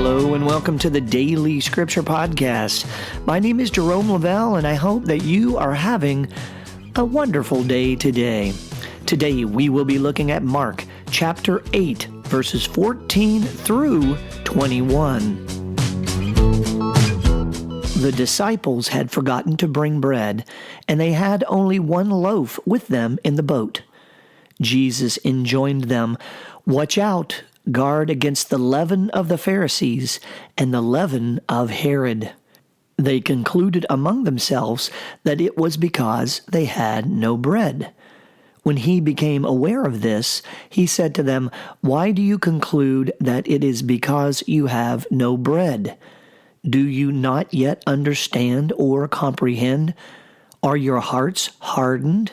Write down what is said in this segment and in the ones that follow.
Hello and welcome to the Daily Scripture Podcast. My name is Jerome Lavelle and I hope that you are having a wonderful day today. Today we will be looking at Mark chapter 8 verses 14 through 21. The disciples had forgotten to bring bread, and they had only one loaf with them in the boat. Jesus enjoined them, "Watch out, guard against the leaven of the Pharisees and the leaven of Herod." They concluded among themselves that it was because they had no bread. When he became aware of this, he said to them, "Why do you conclude that it is because you have no bread? Do you not yet understand or comprehend? Are your hearts hardened?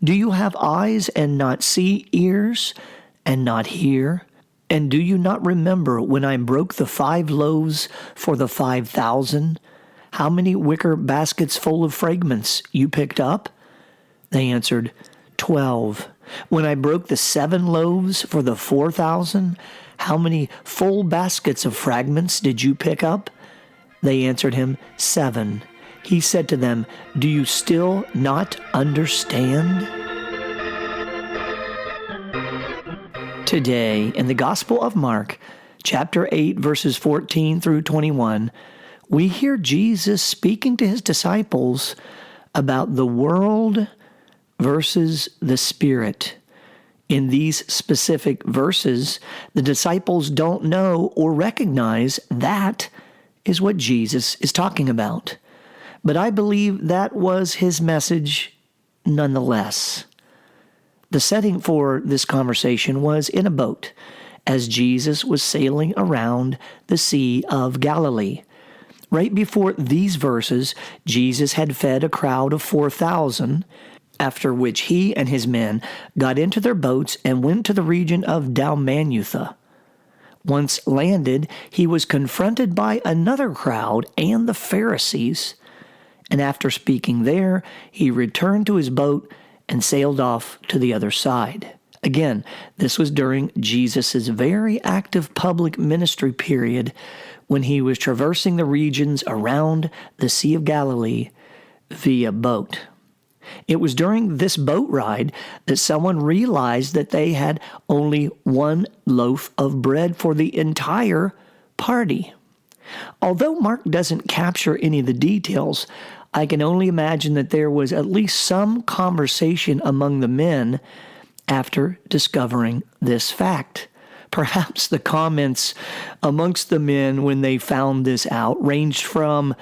Do you have eyes and not see, ears and not hear? And do you not remember when I broke the 5 loaves for the 5,000? How many wicker baskets full of fragments you picked up?" They answered, 12. "When I broke the 7 loaves for the 4,000, how many full baskets of fragments did you pick up?" They answered him, 7. He said to them, "Do you still not understand?" Today, in the Gospel of Mark, chapter 8, verses 14 through 21, we hear Jesus speaking to his disciples about the world versus the Spirit. In these specific verses, the disciples don't know or recognize that is what Jesus is talking about. But I believe that was his message nonetheless. The setting for this conversation was in a boat as Jesus was sailing around the Sea of Galilee. Right before these verses, Jesus had fed a crowd of 4,000, after which he and his men got into their boats and went to the region of Dalmanutha. Once landed, he was confronted by another crowd and the Pharisees, and after speaking there, he returned to his boat and sailed off to the other side. Again, this was during Jesus' very active public ministry period when he was traversing the regions around the Sea of Galilee via boat. It was during this boat ride that someone realized that they had only one loaf of bread for the entire party. Although Mark doesn't capture any of the details, I can only imagine that there was at least some conversation among the men after discovering this fact. Perhaps the comments amongst the men when they found this out ranged from,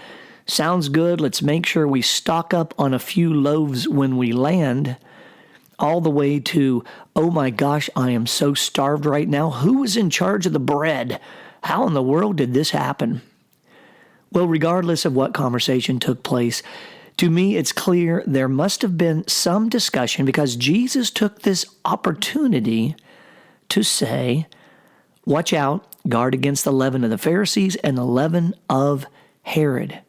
"Sounds good, let's make sure we stock up on a few loaves when we land," all the way to, "Oh my gosh, I am so starved right now. Who is in charge of the bread? How in the world did this happen?" Well, regardless of what conversation took place, to me it's clear there must have been some discussion because Jesus took this opportunity to say, "Watch out, guard against the leaven of the Pharisees and the leaven of Herod."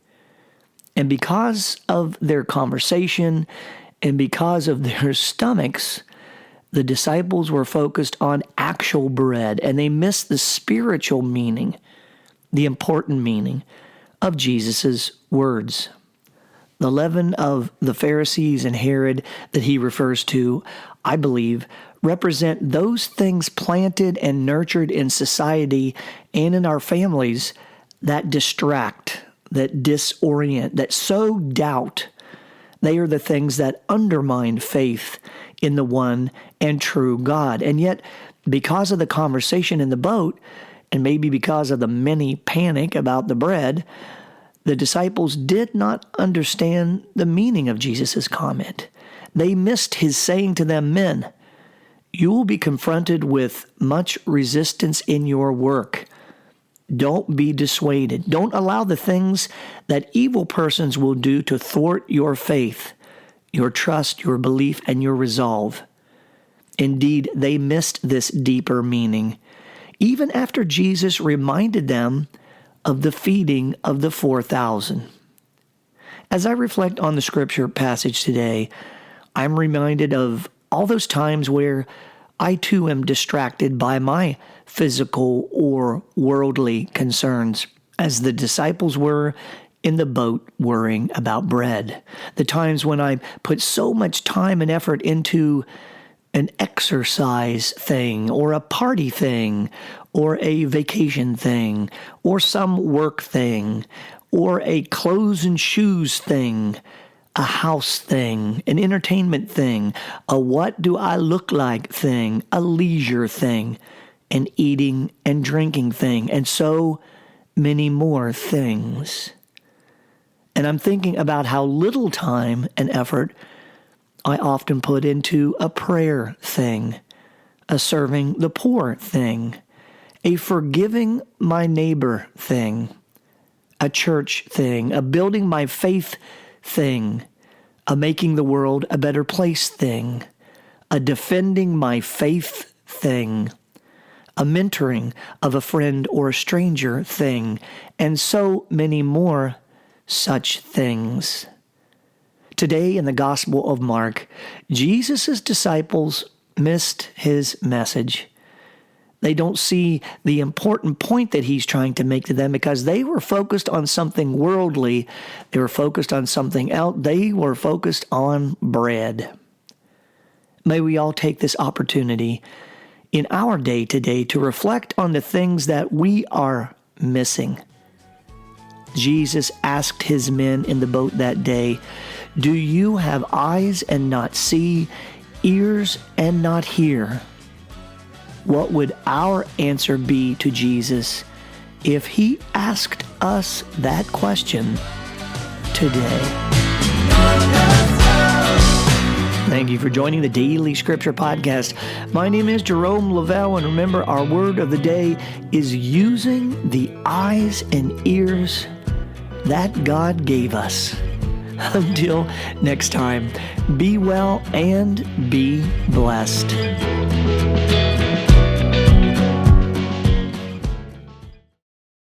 And because of their conversation and because of their stomachs, the disciples were focused on actual bread, and they missed the spiritual meaning, the important meaning of Jesus' words. The leaven of the Pharisees and Herod that he refers to, I believe, represent those things planted and nurtured in society and in our families that distract, that disorient, that sow doubt. They are the things that undermine faith in the one and true God. And yet, because of the conversation in the boat, and maybe because of the many panic about the bread, the disciples did not understand the meaning of Jesus' comment. They missed his saying to them, "Men, you will be confronted with much resistance in your work. Don't be dissuaded. Don't allow the things that evil persons will do to thwart your faith, your trust, your belief, and your resolve." Indeed, they missed this deeper meaning, even after Jesus reminded them of the feeding of the 4,000. As I reflect on the scripture passage today, I'm reminded of all those times where I too am distracted by my physical or worldly concerns, as the disciples were in the boat worrying about bread. The times when I put so much time and effort into an exercise thing or a party thing or a vacation thing or some work thing or a clothes and shoes thing, a house thing, an entertainment thing, a what do I look like thing, a leisure thing, an eating and drinking thing, and so many more things. And I'm thinking about how little time and effort I often put into a prayer thing, a serving the poor thing, a forgiving my neighbor thing, a church thing, a building my faith thing, a making the world a better place thing, a defending my faith thing, a mentoring of a friend or a stranger thing, and so many more such things. Today in the Gospel of Mark, Jesus' disciples missed his message. They don't see the important point that he's trying to make to them because they were focused on something worldly. They were focused on something else. They were focused on bread. May we all take this opportunity in our day today to reflect on the things that we are missing. Jesus asked his men in the boat that day, "Do you have eyes and not see, ears and not hear?" What would our answer be to Jesus if he asked us that question today? Thank you for joining the Daily Scripture Podcast. My name is Jerome Lavelle, and remember, our word of the day is using the eyes and ears that God gave us. Until next time, be well and be blessed.